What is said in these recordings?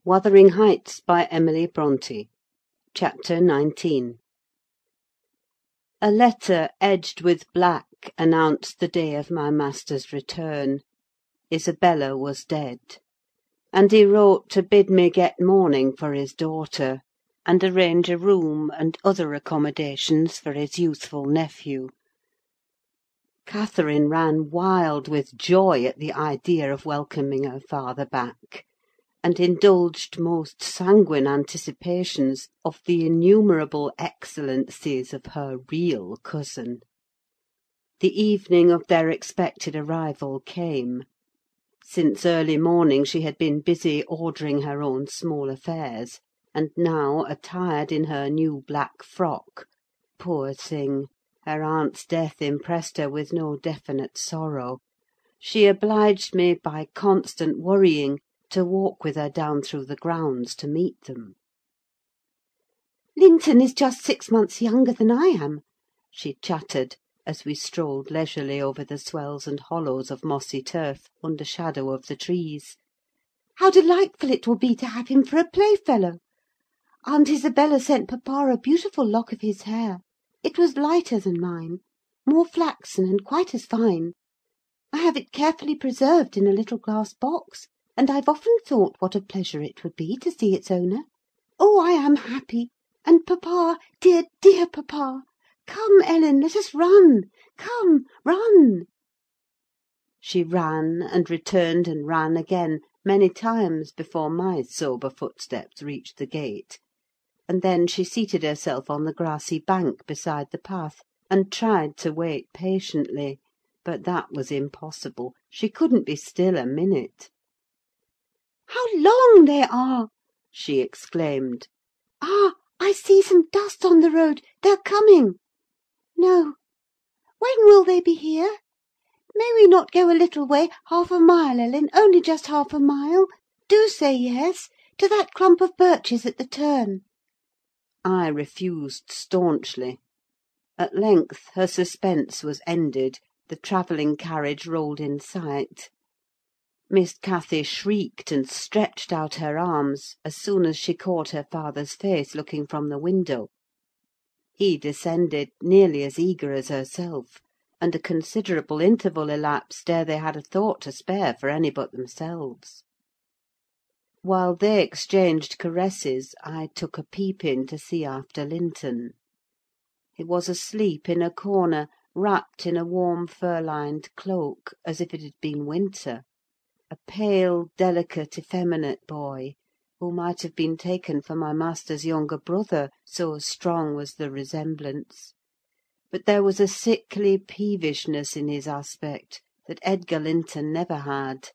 Wuthering Heights by Emily Brontë. Chapter 19. A letter edged with black announced the day of my master's return. Isabella was dead, and he wrote to bid me get mourning for his daughter, and arrange a room and other accommodations for his youthful nephew. Catherine ran wild with joy at the idea of welcoming her father back, and indulged most sanguine anticipations of the innumerable excellencies of her real cousin. The evening of their expected arrival came. Since early morning she had been busy ordering her own small affairs, and now, attired in her new black frock, poor thing, her aunt's death impressed her with no definite sorrow, she obliged me by constant worrying to walk with her down through the grounds to meet them. "Linton is just 6 months younger than I am," she chattered, as we strolled leisurely over the swells and hollows of mossy turf, under shadow of the trees. "How delightful it will be to have him for a playfellow! Aunt Isabella sent papa a beautiful lock of his hair. It was lighter than mine, more flaxen and quite as fine. I have it carefully preserved in a little glass box, and I've often thought what a pleasure it would be to see its owner. Oh, I am happy! And papa, dear, dear papa! Come, Ellen, let us run! Come, run!" She ran, and returned and ran again, many times before my sober footsteps reached the gate; and then she seated herself on the grassy bank beside the path, and tried to wait patiently; but that was impossible: she couldn't be still a minute. "How long they are!" she exclaimed. "Ah, I see some dust on the road: they're coming. No! When will they be here? May we not go a little way, half a mile, Ellen, only just half a mile? Do say yes, to that clump of birches at the turn." I refused staunchly. At length her suspense was ended: the travelling carriage rolled in sight. Miss Cathy shrieked and stretched out her arms as soon as she caught her father's face looking from the window. He descended, nearly as eager as herself, and a considerable interval elapsed ere they had a thought to spare for any but themselves. While they exchanged caresses, I took a peep in to see after Linton. He was asleep in a corner, wrapped in a warm fur-lined cloak, as if it had been winter: a pale, delicate, effeminate boy, who might have been taken for my master's younger brother, so strong was the resemblance; but there was a sickly peevishness in his aspect that Edgar Linton never had.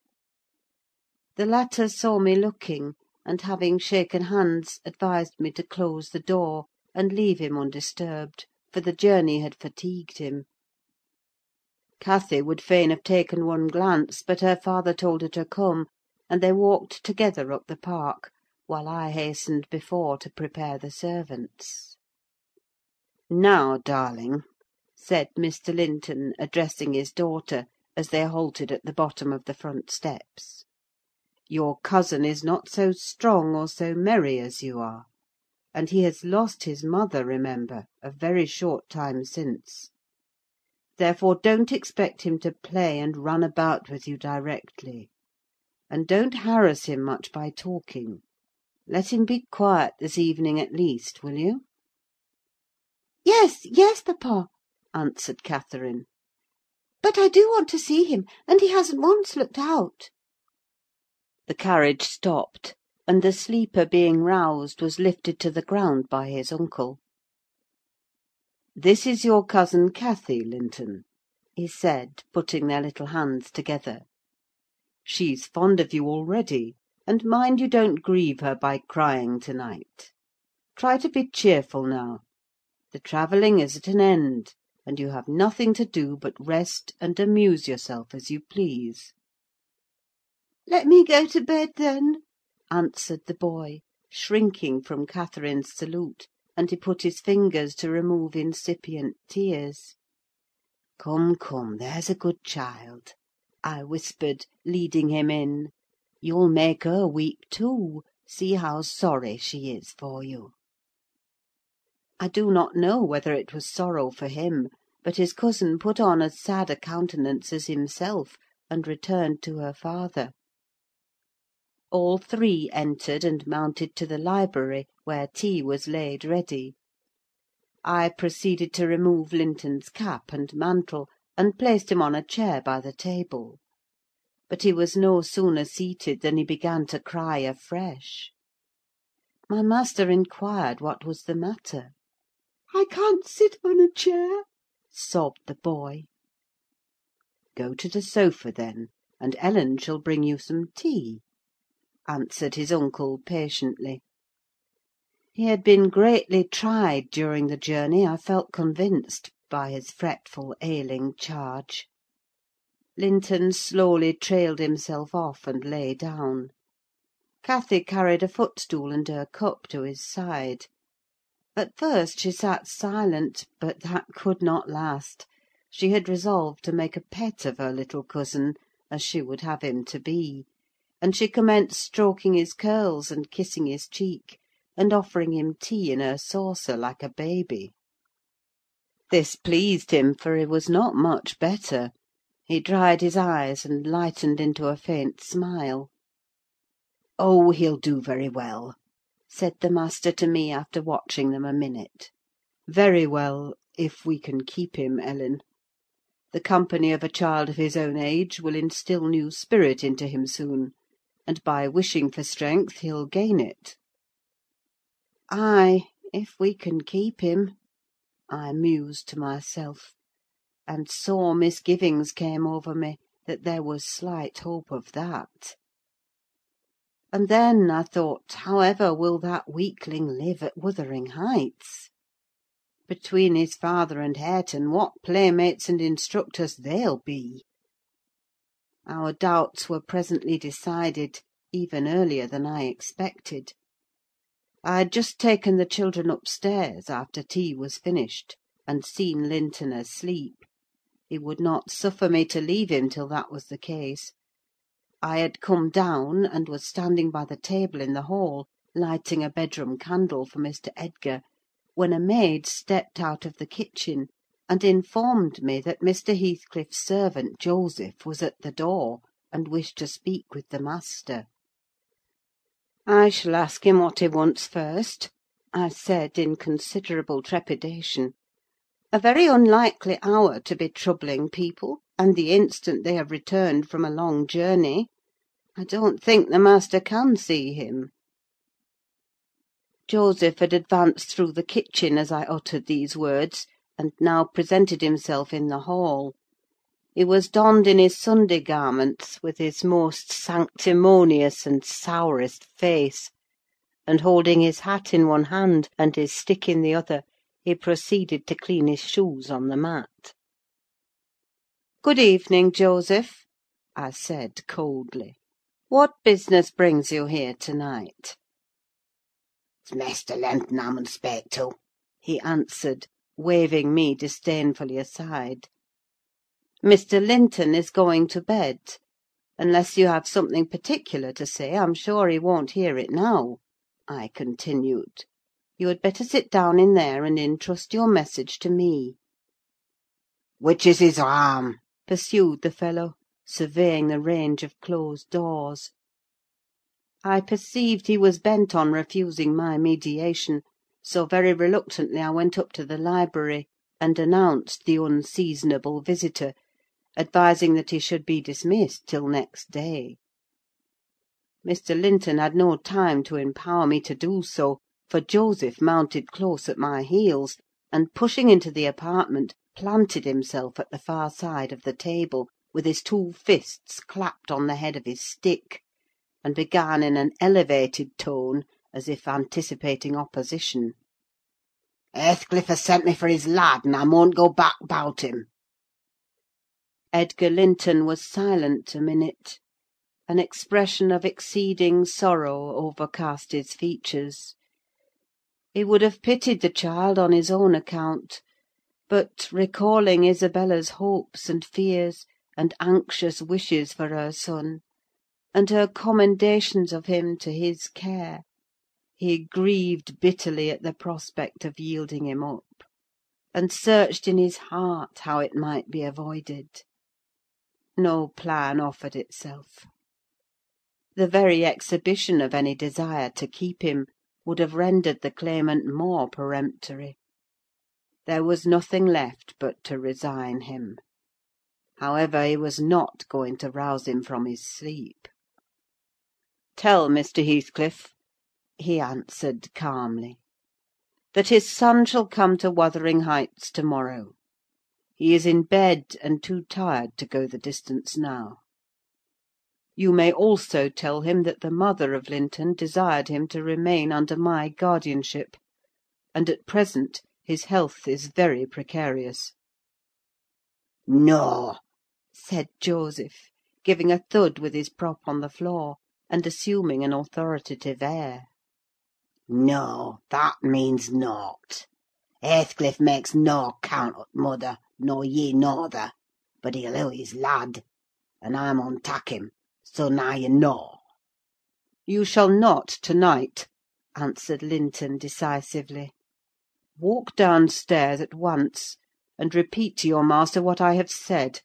The latter saw me looking, and, having shaken hands, advised me to close the door, and leave him undisturbed, for the journey had fatigued him. Cathy would fain have taken one glance, but her father told her to come, and they walked together up the park, while I hastened before to prepare the servants. "Now, darling," said Mr. Linton, addressing his daughter, as they halted at the bottom of the front steps, "your cousin is not so strong or so merry as you are; and he has lost his mother, remember, a very short time since. Therefore don't expect him to play and run about with you directly; and don't harass him much by talking. Let him be quiet this evening at least, will you?" "Yes, yes, papa," answered Catherine. "But I do want to see him, and he hasn't once looked out." The carriage stopped, and the sleeper, being roused, was lifted to the ground by his uncle. "This is your cousin Cathy, Linton," he said, putting their little hands together. "She's fond of you already, and mind you don't grieve her by crying to-night. Try to be cheerful now. The travelling is at an end, and you have nothing to do but rest and amuse yourself as you please." "Let me go to bed, then," answered the boy, shrinking from Catherine's salute, and he put his fingers to remove incipient tears. "Come, come, there's a good child," I whispered, leading him in. "You'll make her weep too, See how sorry she is for you." I do not know whether it was sorrow for him, but his cousin put on as sad a countenance as himself, and returned to her father. All three entered and mounted to the library, where tea was laid ready. I proceeded to remove Linton's cap and mantle, and placed him on a chair by the table. But he was no sooner seated than he began to cry afresh. My master inquired what was the matter. "I can't sit on a chair," sobbed the boy. "Go to the sofa, then, and Ellen shall bring you some tea," answered his uncle patiently. He had been greatly tried during the journey, I felt convinced, by his fretful, ailing charge. Linton slowly trailed himself off and lay down. Cathy carried a footstool and her cup to his side. At first she sat silent, but that could not last. She had resolved to make a pet of her little cousin, as she would have him to be, and she commenced stroking his curls and kissing his cheek, and offering him tea in her saucer like a baby. This pleased him, for he was not much better. He dried his eyes and lightened into a faint smile. "Oh, he'll do very well," said the master to me, after watching them a minute. "Very well, if we can keep him, Ellen. The company of a child of his own age will instil new spirit into him soon, and by wishing for strength he'll gain it." "Ay, if we can keep him," I mused to myself, and sore misgivings came over me that there was slight hope of that. And then I thought, however will that weakling live at Wuthering Heights? Between his father and Hareton, what playmates and instructors they'll be! Our doubts were presently decided, even earlier than I expected. I had just taken the children upstairs, after tea was finished, and seen Linton asleep. He would not suffer me to leave him till that was the case. I had come down, and was standing by the table in the hall, lighting a bedroom candle for Mr. Edgar, when a maid stepped out of the kitchen, and informed me that Mr. Heathcliff's servant, Joseph, was at the door, and wished to speak with the master. "I shall ask him what he wants first," I said, in considerable trepidation. "A very unlikely hour to be troubling people, and the instant they have returned from a long journey. I don't think the master can see him." Joseph had advanced through the kitchen as I uttered these words, and now presented himself in the hall. He was donned in his Sunday garments, with his most sanctimonious and sourest face, and holding his hat in one hand and his stick in the other, he proceeded to clean his shoes on the mat. "Good evening, Joseph," I said coldly. "What business brings you here to-night?" "It's Mester Linton I mun speak to," he answered, waving me disdainfully aside. "Mr. Linton is going to bed. Unless you have something particular to say, I'm sure he won't hear it now," I continued. "You had better sit down in there, and entrust your message to me." "Which is his arm?" pursued the fellow, surveying the range of closed doors. I perceived he was bent on refusing my mediation, so very reluctantly I went up to the library, and announced the unseasonable visitor, advising that he should be dismissed till next day. Mr. Linton had no time to empower me to do so, for Joseph mounted close at my heels, and pushing into the apartment, planted himself at the far side of the table, with his two fists clapped on the head of his stick, and began in an elevated tone, as if anticipating opposition. "Heathcliff has sent me for his lad, and I mun't go back 'bout him." Edgar Linton was silent a minute. An expression of exceeding sorrow overcast his features. He would have pitied the child on his own account, but, recalling Isabella's hopes and fears and anxious wishes for her son, and her commendations of him to his care, he grieved bitterly at the prospect of yielding him up, and searched in his heart how it might be avoided. No plan offered itself. The very exhibition of any desire to keep him would have rendered the claimant more peremptory. There was nothing left but to resign him. However, he was not going to rouse him from his sleep. "Tell Mr. Heathcliff," he answered calmly, "that his son shall come to Wuthering Heights to-morrow. He is in bed, and too tired to go the distance now. You may also tell him that the mother of Linton desired him to remain under my guardianship, and at present his health is very precarious." "No," said Joseph, giving a thud with his prop on the floor, and assuming an authoritative air. "No, that means nought. Heathcliff makes no count o' t' mother, nor ye norther; but he'll owe his lad, and I mun tak' him: so now you know." "You shall not to-night," answered Linton decisively. "Walk downstairs at once, and repeat to your master what I have said.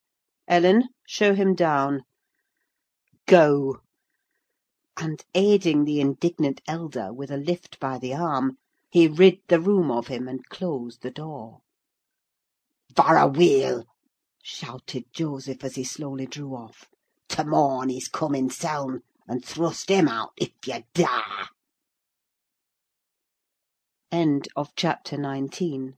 Ellen, show him down. Go!" And aiding the indignant elder with a lift by the arm, he rid the room of him and closed the door. "Varra weel!" shouted Joseph as he slowly drew off. "To morn he's coming soun', and thrust him out if you dare!" Chapter 19